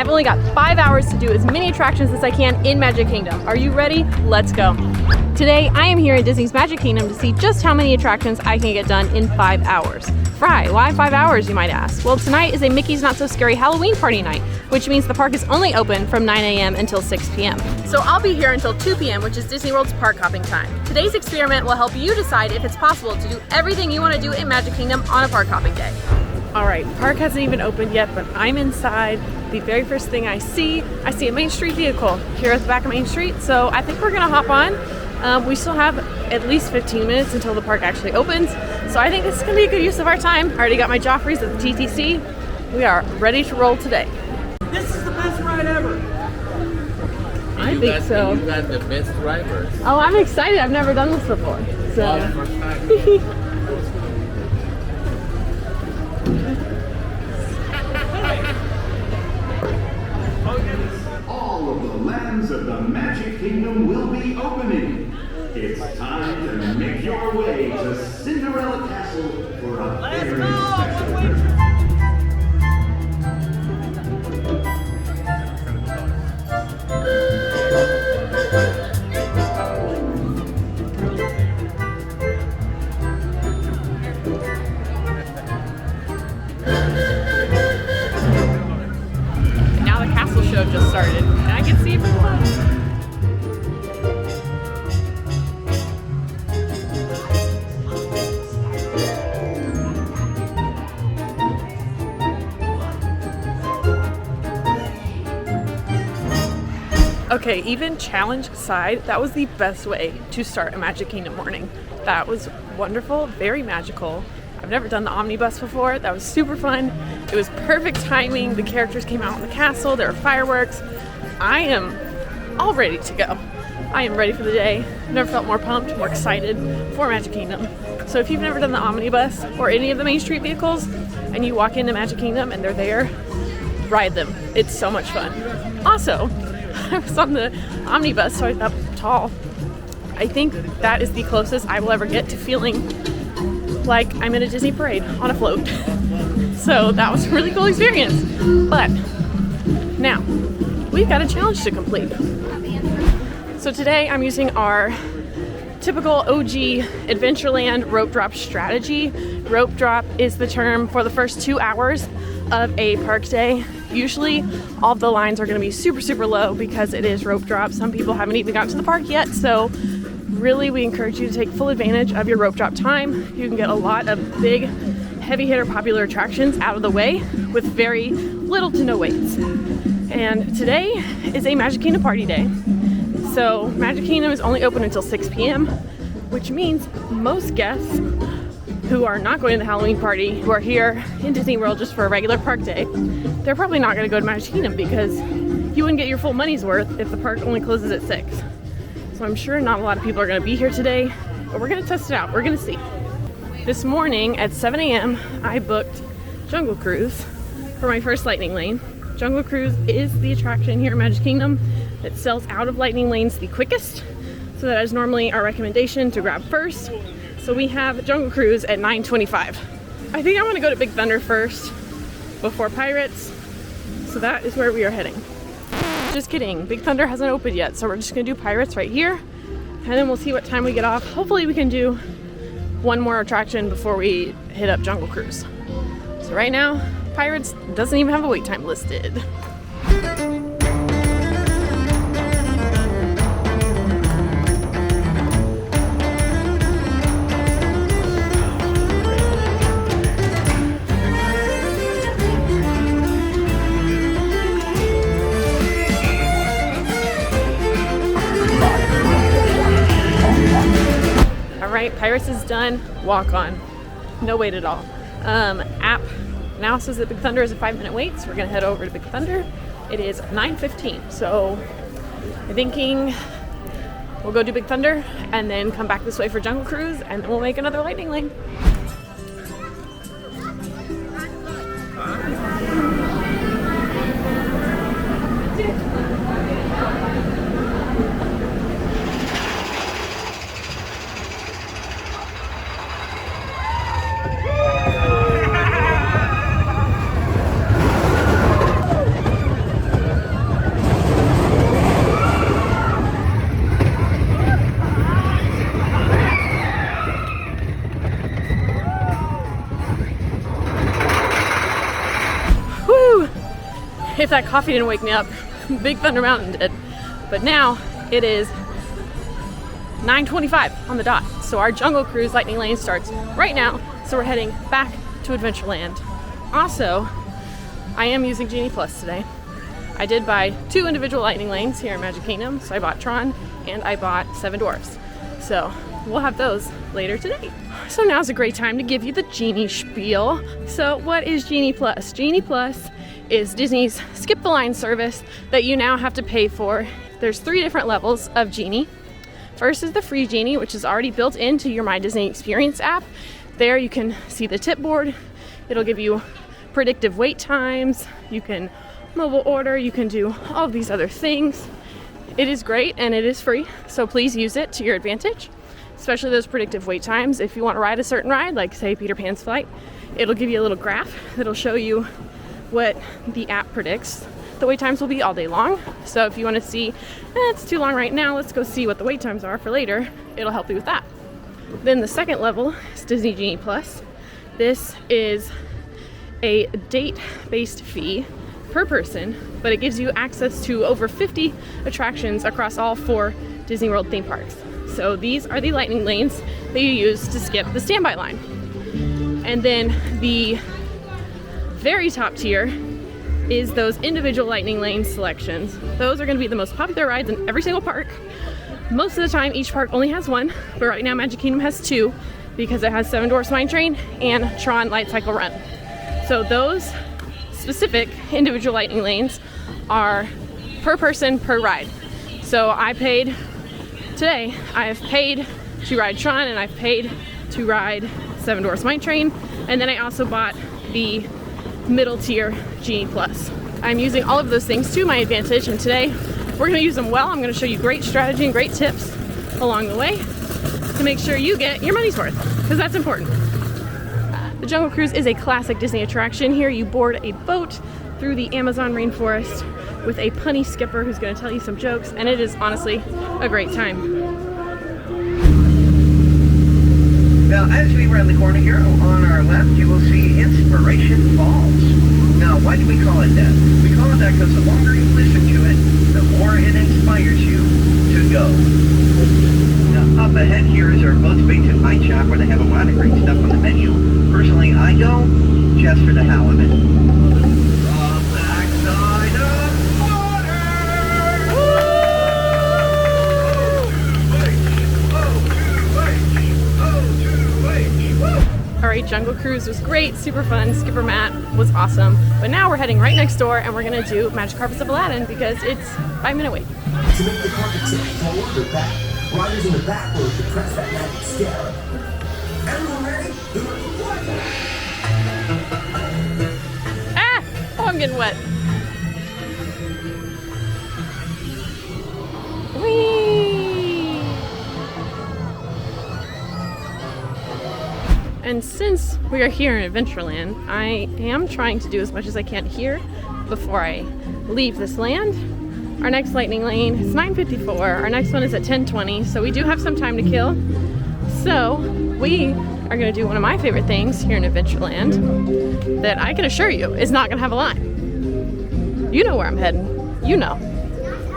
I've only got 5 hours to do as many attractions as I can in Magic Kingdom. Are you ready? Let's go. Today, I am here in Disney's Magic Kingdom to see just how many attractions I can get done in 5 hours. Fry, why 5 hours, you might ask? Well, tonight is a Mickey's Not So Scary Halloween party night, which means the park is only open from 9 a.m. until 6 p.m. So I'll be here until 2 p.m., which is Disney World's park hopping time. Today's experiment will help you decide if it's possible to do everything you want to do in Magic Kingdom on a park hopping day. All right, park hasn't even opened yet, but I'm inside. The very first thing I see a Main Street vehicle here at the back of Main Street, so I think we're gonna hop on. We still have at least 15 minutes until the park actually opens, so I think this is gonna be a good use of our time. I already got my Joffreys at the TTC. We are ready to roll today. This is the best ride ever. I think so. You got the best drivers. Oh, I'm excited. I've never done this before. So. First time. All of the lands of the Magic Kingdom will be opening. It's time to make your way to Cinderella Castle for a very special trip. Show just started, and I can see everyone. Okay, even challenge aside, that was the best way to start a Magic Kingdom morning. That was wonderful, very magical. I've never done the omnibus before. That was super fun. It was perfect timing. The characters came out in the castle. There were fireworks. I am all ready to go. I am ready for the day. Never felt more pumped, more excited for Magic Kingdom. So if you've never done the omnibus or any of the Main Street vehicles and you walk into Magic Kingdom and they're there, ride them. It's so much fun. Also, I was on the omnibus, so I was up tall. I think that is the closest I will ever get to feeling like I'm in a Disney parade on a float. So that was a really cool experience. But now we've got a challenge to complete. So today I'm using our typical OG Adventureland rope drop strategy. Rope drop is the term for the first 2 hours of a park day. Usually all of the lines are going to be super low because it is rope drop. Some people haven't even gotten to the park yet, so really, we encourage you to take full advantage of your rope drop time. You can get a lot of big, heavy hitter popular attractions out of the way with very little to no waits. And today is a Magic Kingdom party day. So Magic Kingdom is only open until 6 p.m., which means most guests who are not going to the Halloween party, who are here in Disney World just for a regular park day, they're probably not going to go to Magic Kingdom because you wouldn't get your full money's worth if the park only closes at 6. So I'm sure not a lot of people are going to be here today, but we're going to test it out. We're going to see. This morning at 7 a.m. I booked Jungle Cruise for my first Lightning Lane. Jungle Cruise is the attraction here in Magic Kingdom that sells out of Lightning Lanes the quickest. So that is normally our recommendation to grab first. So we have Jungle Cruise at 9:25. I think I want to go to Big Thunder first before Pirates. So that is where we are heading. Just kidding, Big Thunder hasn't opened yet, so we're just gonna do Pirates right here, and then we'll see what time we get off. Hopefully we can do one more attraction before we hit up Jungle Cruise. So right now, Pirates doesn't even have a wait time listed. Pirates is done, walk on. No wait at all. App now says that Big Thunder is a 5-minute wait, so we're gonna head over to Big Thunder. It is 9:15, so I'm thinking we'll go do Big Thunder and then come back this way for Jungle Cruise, and then we'll make another Lightning Lane. if that coffee didn't wake me up, Big Thunder Mountain did. But now it is 9:25 on the dot. So our Jungle Cruise Lightning Lane starts right now. So we're heading back to Adventureland. Also, I am using Genie Plus today. I did buy 2 individual Lightning Lanes here in Magic Kingdom. So I bought Tron and I bought Seven Dwarfs. So we'll have those later today. So now's a great time to give you the Genie spiel. So what is Genie Plus? Genie Plus is Disney's skip the line service that you now have to pay for. There's 3 different levels of Genie. First is the free Genie, which is already built into your My Disney Experience app. There you can see the tip board. It'll give you predictive wait times. You can mobile order. You can do all of these other things. It is great and it is free, so please use it to your advantage, especially those predictive wait times. If you want to ride a certain ride, like say Peter Pan's Flight, it'll give you a little graph that'll show you what the app predicts the wait times will be all day long. So if you want to see, it's too long right now, let's go see what the wait times are for later, it'll help you with that. Then the second level is Disney Genie Plus. This is a date-based fee per person, but it gives you access to over 50 attractions across all 4 Disney World theme parks. So these are the lightning lanes that you use to skip the standby line. And then the very top tier is those individual lightning lane selections. Those are going to be the most popular rides in every single park. Most of the time each park only has 1, but right now Magic Kingdom has 2 because it has Seven Dwarfs Mine Train and Tron Light Cycle Run. So those specific individual lightning lanes are per person per ride. So I paid today, I've paid to ride Tron and I've paid to ride Seven Dwarfs Mine Train, and then I also bought the middle tier Genie Plus. I'm using all of those things to my advantage, and today we're going to use them well. I'm going to show you great strategy and great tips along the way to make sure you get your money's worth, because that's important. The Jungle Cruise is a classic Disney attraction. Here you board a boat through the Amazon rainforest with a punny skipper who's going to tell you some jokes, and it is honestly a great time. Now, as we round the corner here, on our left, you will see Inspiration Falls. Now, why do we call it that? We call it that because the longer you listen to it, the more it inspires you to go. Now, up ahead here is our Boats Bay to Pine Shop, where they have a lot of great stuff on the menu. Personally, I go just for the hell of it. From backside of water! Alright, Jungle Cruise was great, super fun, Skipper Matt was awesome, but now we're heading right next door and we're going to do Magic Carpets of Aladdin because it's 5-minute wait. To make the carpet tip forward or back, riders in the back row to press that magic scarab. Everyone ready? Ah! Oh, I'm getting wet. Whee! And since we are here in Adventureland, I am trying to do as much as I can here before I leave this land. Our next lightning lane is 9:54. Our next one is at 10:20, so we do have some time to kill. So we are going to do one of my favorite things here in Adventureland that I can assure you is not going to have a line. You know where I'm heading. You know.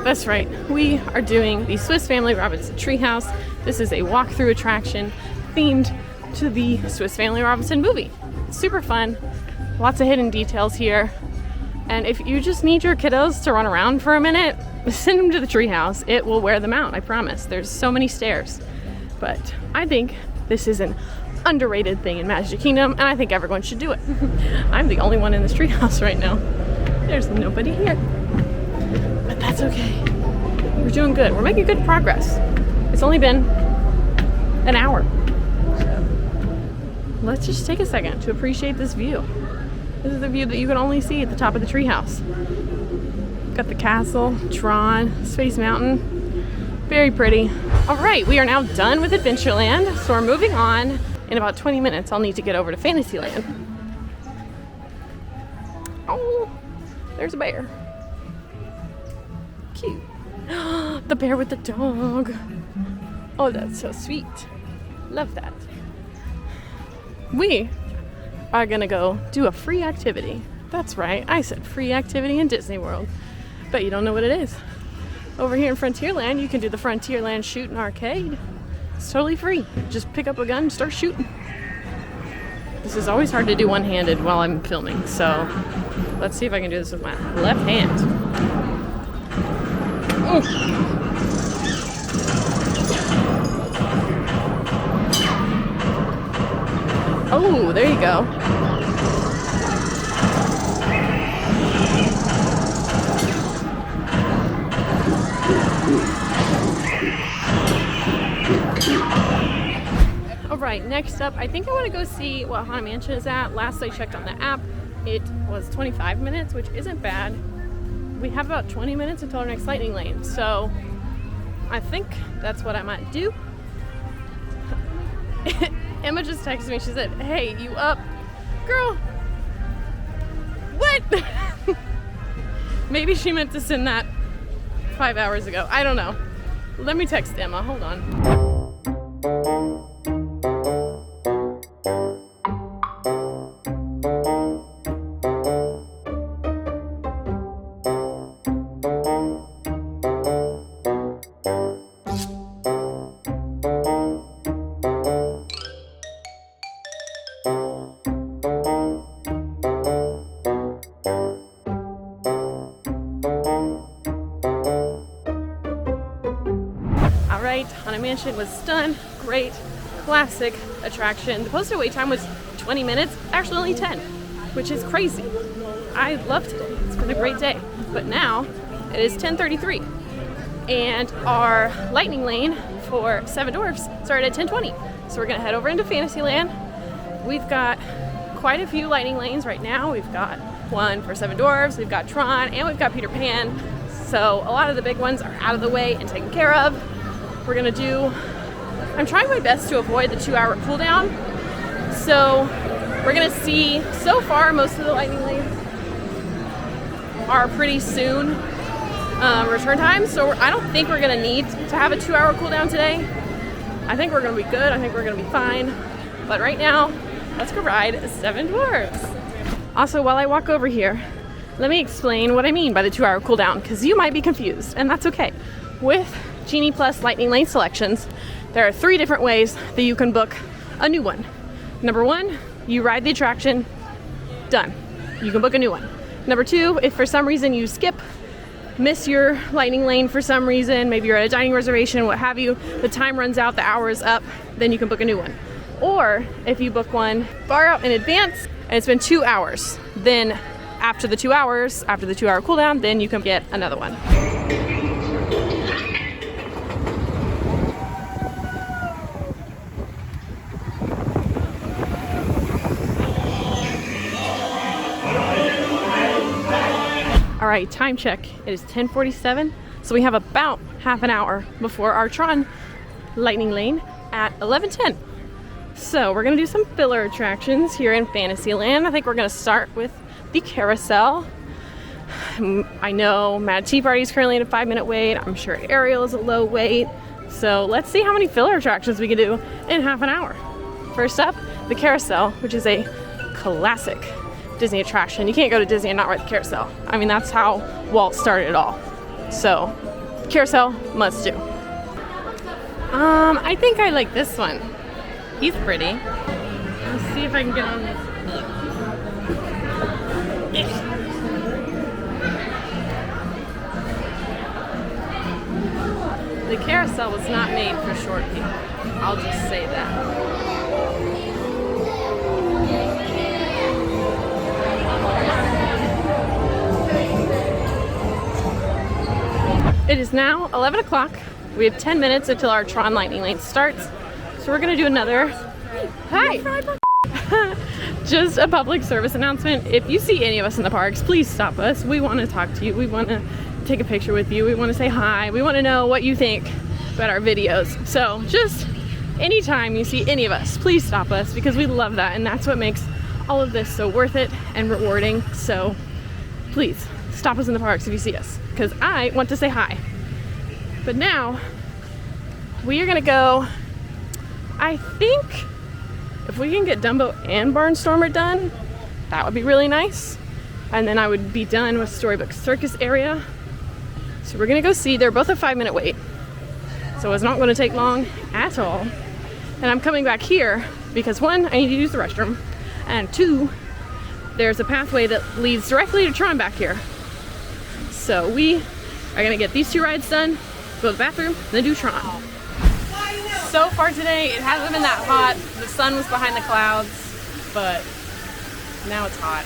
That's right. We are doing the Swiss Family Robinson Treehouse. This is a walkthrough attraction themed to the Swiss Family Robinson movie. It's super fun. Lots of hidden details here. And if you just need your kiddos to run around for a minute, send them to the treehouse. It will wear them out, I promise. There's so many stairs. But I think this is an underrated thing in Magic Kingdom, and I think everyone should do it. I'm the only one in this treehouse right now. There's nobody here. But that's okay. We're doing good. We're making good progress. It's only been an hour. So let's just take a second to appreciate this view. This is the view that you can only see at the top of the treehouse. Got the castle, Tron, Space Mountain. Very pretty. All right, we are now done with Adventureland, so we're moving on. In about 20 minutes, I'll need to get over to Fantasyland. Oh, there's a bear. Cute. The bear with the dog. Oh, that's so sweet. Love that. We are gonna go do a free activity That's right, I said free activity in Disney World. But you don't know what it is. Over here in Frontierland, you can do the Frontierland Shooting Arcade. It's totally free. Just pick up a gun and start shooting. This is always hard to do one-handed while I'm filming, so let's see if I can do this with my left hand. Ooh. Oh, there you go. All right, next up, I think I want to go see what Haunted Mansion is at. Last I checked on the app, it was 25 minutes, which isn't bad. We have about 20 minutes until our next lightning lane, so I think that's what I might do. Emma just texted me. She said, "Hey, you up?" Girl, what? Maybe she meant to send that 5 hours ago. I don't know. Let me text Emma. Hold on. Haunted Mansion was done. Great, classic attraction. The posted wait time was 20 minutes, actually only 10, which is crazy. I love today. It's been a great day. But now it is 10:33, and our lightning lane for Seven Dwarfs started at 10:20. So we're gonna head over into Fantasyland. We've got quite a few lightning lanes right now. We've got one for Seven Dwarfs, we've got Tron, and we've got Peter Pan. So a lot of the big ones are out of the way and taken care of. I'm trying my best to avoid the 2-hour cooldown. So we're gonna see, so far most of the lightning lanes are pretty soon return time. So I don't think we're gonna need to have a 2-hour cooldown today. I think we're gonna be good, I think we're gonna be fine. But right now, let's go ride Seven Dwarfs. Also, while I walk over here, let me explain what I mean by the 2-hour cooldown, because you might be confused, and that's okay. With Genie Plus Lightning Lane selections, there are 3 different ways that you can book a new one. Number 1, you ride the attraction, done. You can book a new one. Number 2, if for some reason you miss your lightning lane for some reason, maybe you're at a dining reservation, what have you, the time runs out, the hour is up, then you can book a new one. Or if you book one far out in advance and it's been 2 hours, then after the 2 hours, after the 2-hour cooldown, then you can get another one. All right, time check. It is 10:47, so we have about half an hour before our Tron lightning lane at 11:10. So we're gonna do some filler attractions here in Fantasyland. I think we're gonna start with the carousel. I know Mad Tea Party is currently at a 5-minute wait. I'm sure Ariel is a low wait. So let's see how many filler attractions we can do in half an hour. First up, the carousel, which is a classic Disney attraction. You can't go to Disney and not ride the carousel. I mean, that's how Walt started it all. So, carousel, must do. I think I like this one. He's pretty. Let's see if I can get on this. The carousel was not made for short people. I'll just say that. It is now 11 o'clock. We have 10 minutes until our Tron lightning lane starts. So we're gonna do another, hi! Just a public service announcement. If you see any of us in the parks, please stop us. We wanna talk to you. We wanna take a picture with you. We wanna say hi. We wanna know what you think about our videos. So just anytime you see any of us, please stop us, because we love that, and that's what makes all of this so worth it and rewarding. So please stop us in the parks if you see us, because I want to say hi. But now we are gonna go, I think if we can get Dumbo and Barnstormer done, that would be really nice. and then I would be done with Storybook Circus area. So we're gonna go see. They're both a 5-minute wait, so it's not going to take long at all. And I'm coming back here because 1, I need to use the restroom, and 2, there's a pathway that leads directly to Tron back here. So we are gonna get these 2 rides done, go to the bathroom, and then do Tron. So far today, it hasn't been that hot. The sun was behind the clouds, but now it's hot.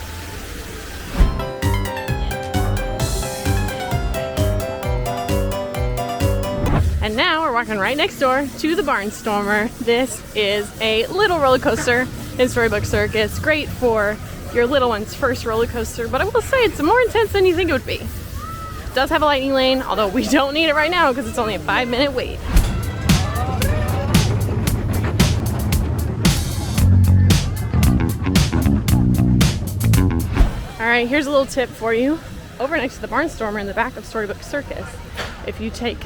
And now we're walking right next door to the Barnstormer. This is a little roller coaster in Storybook Circus. Great for your little one's first roller coaster, but I will say it's more intense than you think it would be. It does have a lightning lane, although we don't need it right now because it's only a 5-minute wait. Alright, here's a little tip for you. Over next to the Barnstormer in the back of Storybook Circus, if you take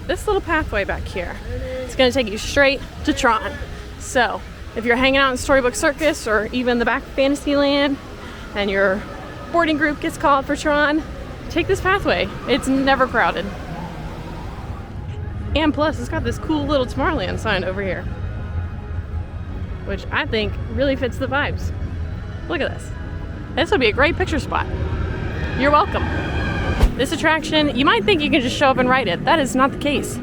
this little pathway back here, it's going to take you straight to Tron. So if you're hanging out in Storybook Circus or even the back of Fantasyland and your boarding group gets called for Tron, take this pathway. It's never crowded. And plus, it's got this cool little Tomorrowland sign over here, which I think really fits the vibes. Look at this. This would be a great picture spot. You're welcome. This attraction, you might think you can just show up and ride it. That is not the case.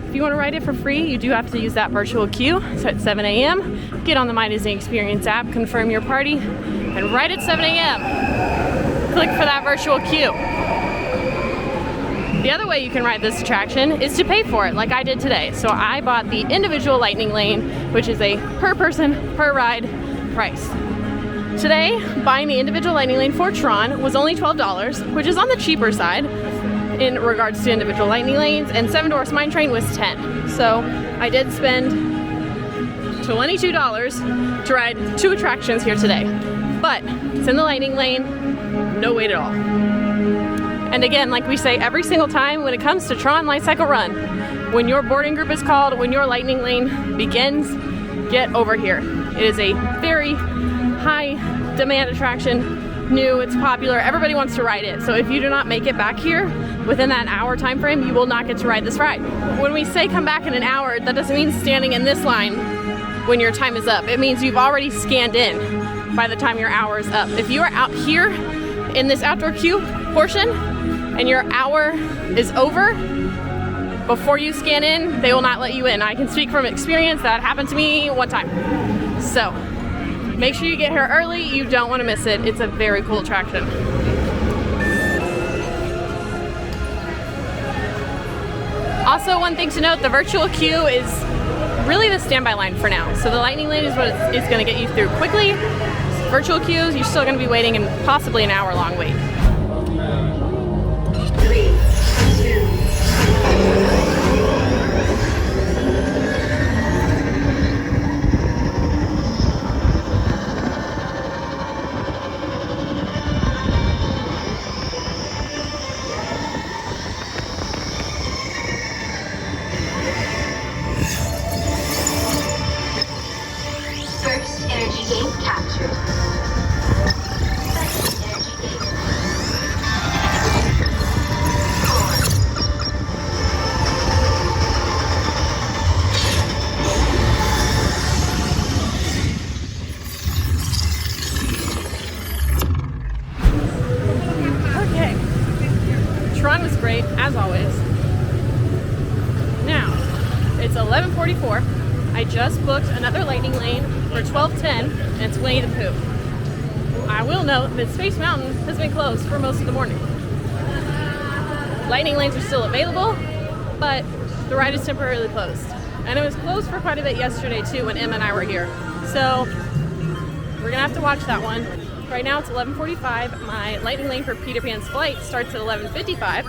If you want to ride it for free, you do have to use that virtual queue. So at 7 a.m., get on the My Disney Experience app, confirm your party, and right at 7 a.m., click for that virtual queue. The other way you can ride this attraction is to pay for it, like I did today. So I bought the individual lightning lane, which is a per person, per ride price. Today, buying the individual lightning lane for Tron was only $12, which is on the cheaper side in regards to individual lightning lanes, and Seven Dwarfs Mine Train was $10. So I did spend $22 to ride 2 attractions here today. But it's in the lightning lane, no wait at all. And again, like we say every single time when it comes to Tron Light Cycle Run, when your boarding group is called, when your lightning lane begins, get over here. It is a very high demand attraction, new, it's popular, everybody wants to ride it. So if you do not make it back here within that hour time frame, you will not get to ride this ride. When we say come back in an hour, that doesn't mean standing in this line when your time is up. It means you've already scanned in by the time your hour is up. If you are out here in this outdoor queue portion and your hour is over before you scan in, they will not let you in. I can speak from experience. That happened to me one time. So make sure you get here early. You don't want to miss it. It's a very cool attraction. Also, one thing to note, the virtual queue is really the standby line for now. So the lightning lane is what is going to get you through quickly. Virtual queues, you're still going to be waiting in possibly an hour-long wait. 3, 2, as always. Now, it's 11:44. I just booked another lightning lane for 12:10, and it's Winnie the Pooh. I will note that Space Mountain has been closed for most of the morning. Lightning lanes are still available, but the ride is temporarily closed. And it was closed for quite a bit yesterday too when Em and I were here. So we're gonna have to watch that one. Right now it's 11:45. My lightning lane for Peter Pan's flight starts at 11:55.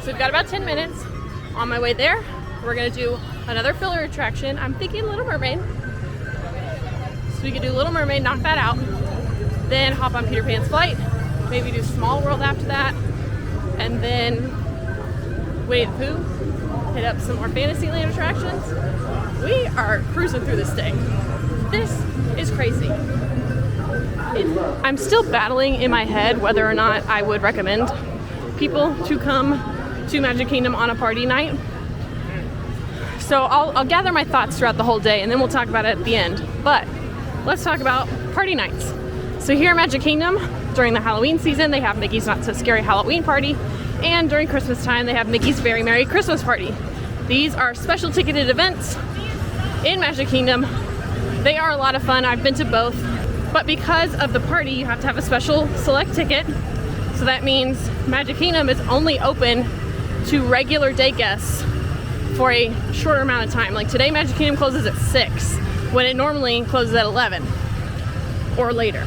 So we've got about 10 minutes. On my way there, we're gonna do another filler attraction. I'm thinking Little Mermaid. So we could do Little Mermaid, knock that out, then hop on Peter Pan's flight, maybe do Small World after that, and then Winnie the Pooh, hit up some more Fantasyland attractions. We are cruising through this day. This is crazy. I'm still battling in my head whether or not I would recommend people to come to Magic Kingdom on a party night. So I'll gather my thoughts throughout the whole day and then we'll talk about it at the end. But let's talk about party nights. So here at Magic Kingdom, during the Halloween season, they have Mickey's Not So Scary Halloween Party, and during Christmas time, they have Mickey's Very Merry Christmas Party. These are special ticketed events in Magic Kingdom. They are a lot of fun. I've been to both, but because of the party, you have to have a special select ticket. So that means Magic Kingdom is only open to regular day guests for a shorter amount of time. Like today, Magic Kingdom closes at 6, when it normally closes at 11 or later.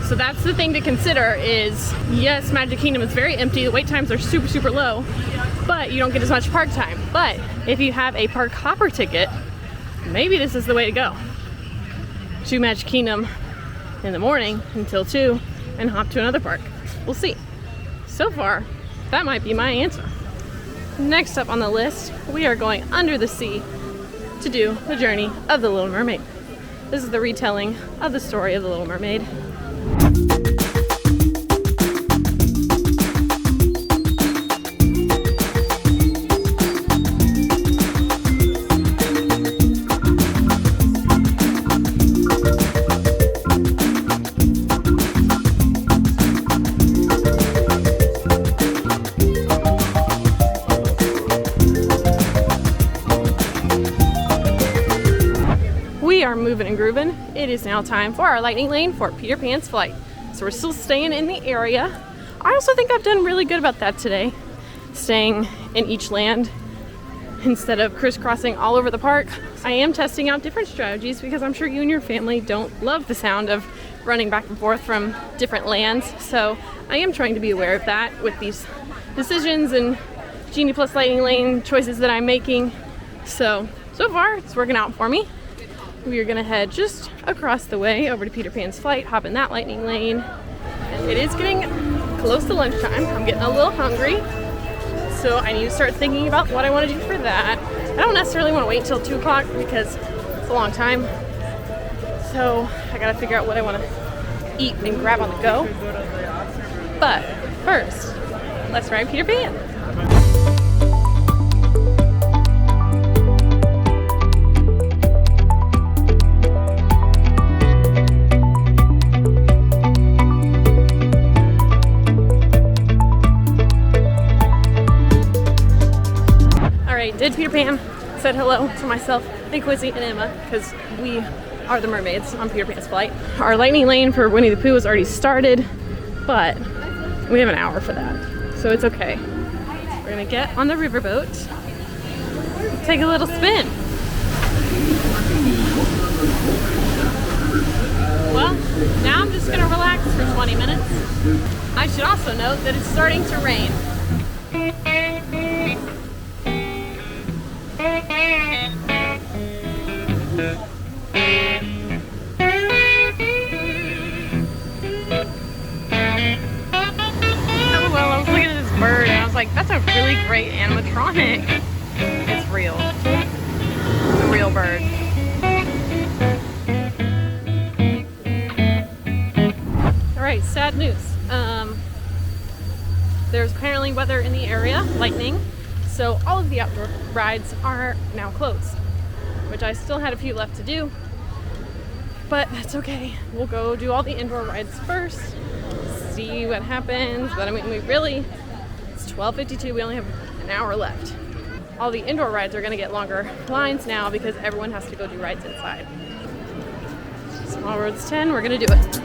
So that's the thing to consider is, yes, Magic Kingdom is very empty. The wait times are super, super low, but you don't get as much park time. But if you have a park hopper ticket, maybe this is the way to go. To Magic Kingdom in the morning until 2 and hop to another park. We'll see. So far, that might be my answer. Next up on the list, we are going under the sea to do the journey of the Little Mermaid. This is the retelling of the story of the Little Mermaid. We are moving and grooving. It is now time for our lightning lane for Peter Pan's flight. So we're still staying in the area. I also think I've done really good about that today, staying in each land instead of crisscrossing all over the park. I am testing out different strategies because I'm sure you and your family don't love the sound of running back and forth from different lands. So I am trying to be aware of that with these decisions and Genie Plus Lightning Lane choices that I'm making. So far it's working out for me. We are gonna head just across the way over to Peter Pan's flight, hop in that lightning lane. It is getting close to lunchtime. I'm getting a little hungry, so I need to start thinking about what I want to do for that. I don't necessarily want to wait until 2 o'clock because it's a long time. So I gotta figure out what I want to eat and grab on the go. But first, let's ride Peter Pan. Did Peter Pan, said hello to myself, Big Quizzy, and Emma, because we are the mermaids on Peter Pan's flight. Our lightning lane for Winnie the Pooh has already started, but we have an hour for that, so it's okay. We're gonna get on the riverboat, take a little spin. Well, now I'm just gonna relax for 20 minutes. I should also note that it's starting to rain. Bird, and I was like, that's a really great animatronic. It's real. It's a real bird. Alright, sad news. There's apparently weather in the area, lightning, so all of the outdoor rides are now closed, which I still had a few left to do, but that's okay. We'll go do all the indoor rides first, see what happens. But I mean, it's 12:52, we only have an hour left. All the indoor rides are gonna get longer lines now because everyone has to go do rides inside. Small Roads 10, we're gonna do it.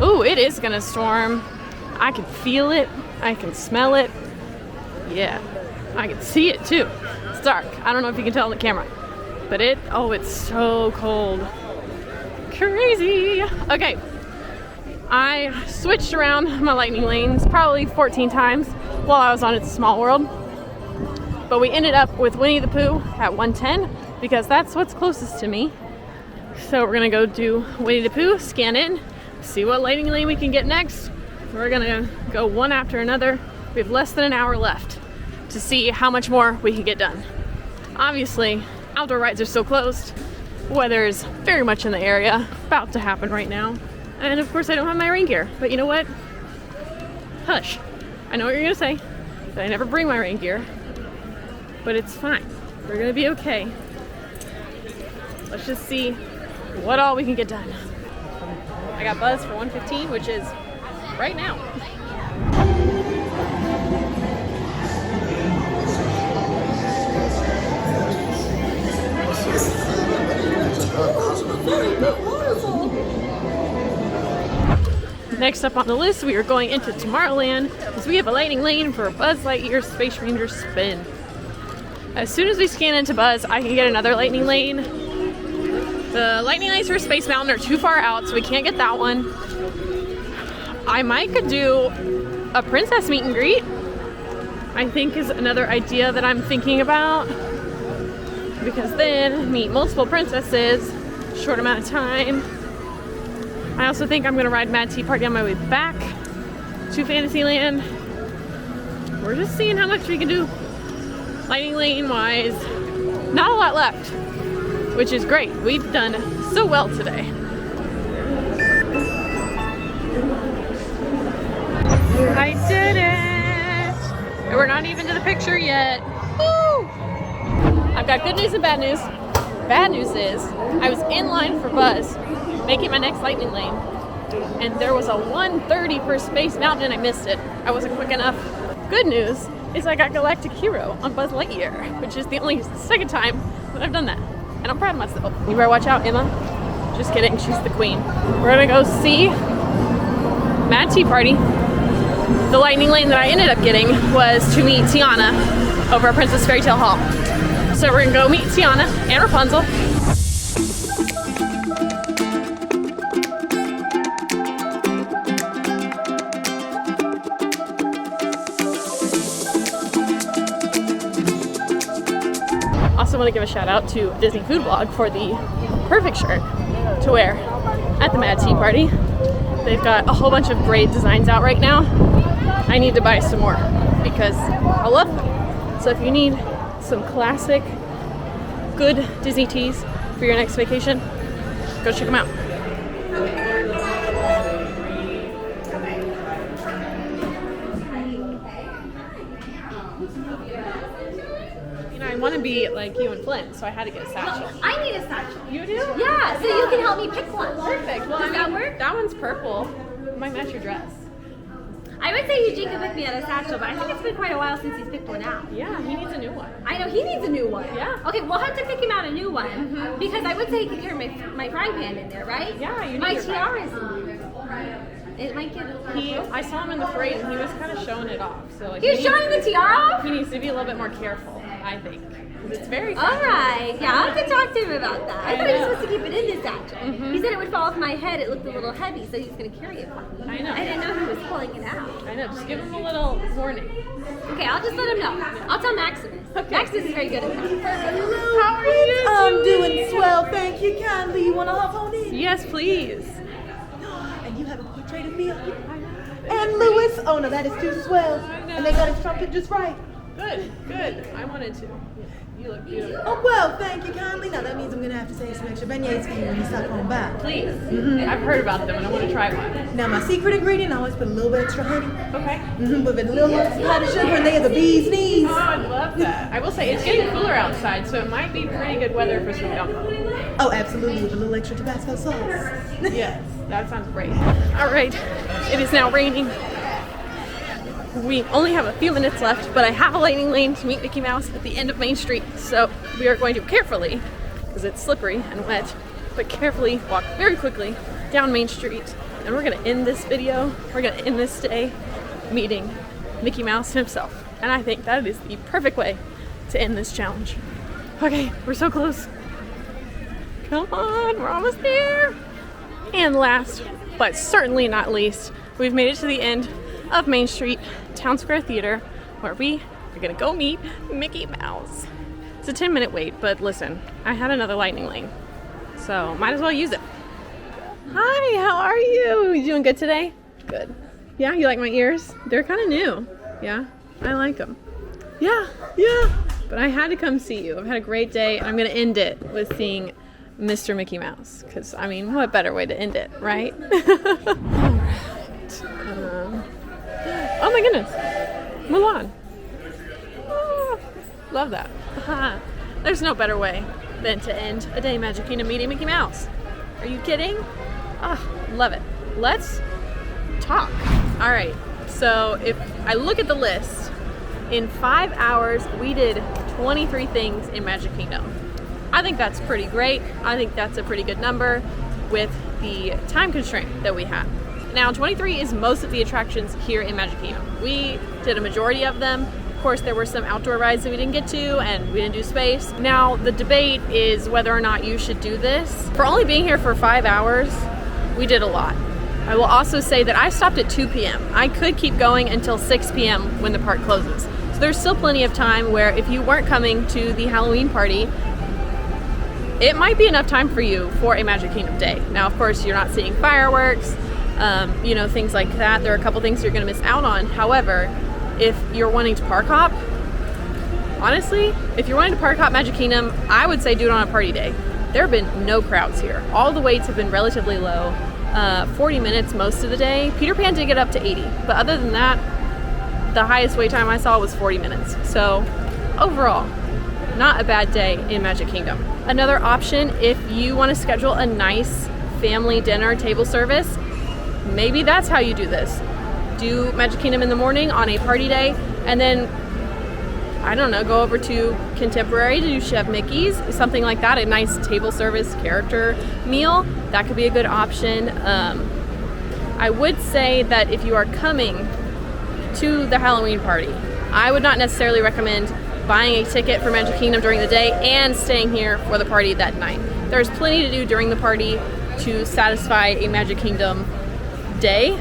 Ooh, it is gonna storm. I can feel it, I can smell it. Yeah, I can see it too. It's dark. I don't know if you can tell on the camera, but it's so cold. Crazy. Okay, I switched around my lightning lanes probably 14 times while I was on It's a Small World, but we ended up with Winnie the Pooh at 110 because that's what's closest to me. So we're gonna go do Winnie the Pooh, scan in, see what lightning lane we can get next. We're gonna go one after another. We have less than an hour left to see how much more we can get done. Obviously, outdoor rides are still closed. Weather is very much in the area, about to happen right now. And of course I don't have my rain gear, but you know what? Hush. I know what you're gonna say, that I never bring my rain gear, but it's fine. We're gonna be okay. Let's just see what all we can get done. I got Buzz for 1:15, which is right now. Next up on the list, we are going into Tomorrowland because we have a lightning lane for Buzz Lightyear Space Ranger Spin. As soon as we scan into Buzz, I can get another lightning lane. The lightning lanes for Space Mountain are too far out, so we can't get that one. I might could do a princess meet and greet, I think is another idea that I'm thinking about. Because then meet multiple princesses, short amount of time. I also think I'm gonna ride Mad Tea Party on my way back to Fantasyland. We're just seeing how much we can do lightning lane wise. Not a lot left, which is great. We've done so well today. I did it! And we're not even to the picture yet. Woo! I've got good news and bad news. Bad news is I was in line for Buzz, making my next lightning lane, and there was a 1:30 for Space Mountain and I missed it. I wasn't quick enough. Good news is I got Galactic Hero on Buzz Lightyear, which is the only second time that I've done that. And I'm proud of myself. You better watch out, Emma. Just kidding, she's the queen. We're gonna go see Mad Tea Party. The lightning lane that I ended up getting was to meet Tiana over at Princess Fairy Tale Hall. So we're gonna go meet Tiana and Rapunzel. Also want to give a shout out to Disney Food Blog for the perfect shirt to wear at the Mad Tea Party. They've got a whole bunch of great designs out right now. I need to buy some more because I love them. So if you need some classic, good Disney tees for your next vacation, go check them out. You know, I want to be like you and Flint, so I had to get a satchel. I need a satchel. You do? Yeah, so you can help me pick one. Perfect. Well, Does that work? That one's purple. It might match your dress. I would say Eugene could pick me out a satchel, but I think it's been quite a while since he's picked one out. Yeah, he needs a new one. I know, he needs a new one. Yeah. Okay, we'll have to pick him out a new one, because I would say he could carry my frying pan in there, right? Yeah, you need my your tiara's in there. It might get a little I saw him in the parade and he was kind of showing it off. So like, He was showing the tiara off? He needs to be a little bit more careful, I think. 'Cause it's very fun. Alright, yeah, I'll have to talk to him about that. I thought he was know. supposed to keep it in his satchel. He said it would fall off my head, it looked a little heavy, so he was going to carry it for me. I know. I didn't know he was pulling it out. I know, just give him a little warning. Okay, I'll just let him know. I'll tell Maximus. Maximus is very good at that. How are you I'm doing swell, thank you kindly. You want to hop on in? Yes, please. And you have a portrait of me up here. And Louis. Oh no, that is too swell. And they got his trumpet just right. Good, good. I wanted to. You look beautiful. Oh well, thank you kindly. Now that means I'm gonna have to save some extra beignets for you when you stop on by. Please. I've heard about them and I want to try one. Now my secret ingredient, I always put a little bit extra honey. Okay. With a little powdered sugar, and they are the bee's knees. Oh, I love that. I will say it's getting cooler outside, so it might be pretty good weather for some alcohol. Oh, absolutely, with a little extra Tabasco sauce. Yes, that sounds great. All right, it is now raining. We only have a few minutes left, but I have a lightning lane to meet Mickey Mouse at the end of Main Street. So we are going to carefully, because it's slippery and wet, but carefully walk very quickly down Main Street. And we're gonna end this video, we're gonna end this day meeting Mickey Mouse himself. And I think that is the perfect way to end this challenge. Okay, we're so close. Come on, we're almost there. And last, but certainly not least, we've made it to the end of Main Street Town Square Theater, where we are gonna go meet Mickey Mouse. It's a 10-minute wait, but listen, I had another lightning lane, so might as well use it. Hi, how are you? You doing good today? Good. Yeah, you like my ears? They're kind of new. Yeah, I like them. Yeah. But I had to come see you. I've had a great day, and I'm going to end it with seeing Mr. Mickey Mouse. Because, I mean, what better way to end it, right? All right. Oh my goodness. Mulan. Oh, love that. There's no better way than to end a day in Magic Kingdom meeting Mickey Mouse. Are you kidding? Love it. Let's talk. All right, so if I look at the list, in 5 hours, we did 23 things in Magic Kingdom. I think that's pretty great. I think that's a pretty good number with the time constraint that we have. Now, 23 is most of the attractions here in Magic Kingdom. We did a majority of them. Of course, there were some outdoor rides that we didn't get to, and we didn't do space. Now, the debate is whether or not you should do this. For only being here for 5 hours, we did a lot. I will also say that I stopped at 2 p.m. I could keep going until 6 p.m. when the park closes. So there's still plenty of time where if you weren't coming to the Halloween party, it might be enough time for you for a Magic Kingdom day. Now, of course, you're not seeing fireworks, things like that. There are a couple things you're gonna miss out on. However, if you're wanting to park hop, honestly, if you're wanting to park hop Magic Kingdom, I would say do it on a party day. There have been no crowds here. All the waits have been relatively low. 40 minutes most of the day. Peter Pan did get up to 80, but other than that, the highest wait time I saw was 40 minutes. So overall, not a bad day in Magic Kingdom. Another option, if you want to schedule a nice family dinner table service, maybe that's how you do this. Do Magic Kingdom in the morning on a party day, and then, I don't know, go over to Contemporary to do Chef Mickey's, something like that, a nice table service character meal. That could be a good option. I would say that if you are coming to the Halloween party, I would not necessarily recommend buying a ticket for Magic Kingdom during the day and staying here for the party that night. There's plenty to do during the party to satisfy a Magic Kingdom day,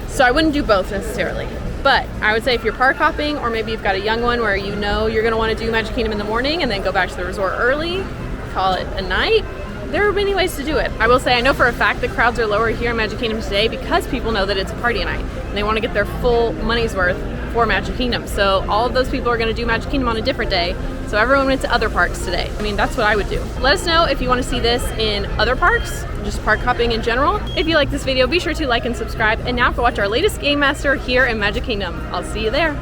so I wouldn't do both necessarily. But I would say if you're park hopping, or maybe you've got a young one where you know you're going to want to do Magic Kingdom in the morning and then go back to the resort early, call it a night, there are many ways to do it. I will say I know for a fact that crowds are lower here in Magic Kingdom today because people know that it's a party night and they want to get their full money's worth for Magic Kingdom. So all of those people are going to do Magic Kingdom on a different day. So everyone went to other parks today. I mean, that's what I would do. Let us know if you want to see this in other parks, just park hopping in general. If you like this video, be sure to like and subscribe. And now go watch our latest Game Master here in Magic Kingdom. I'll see you there.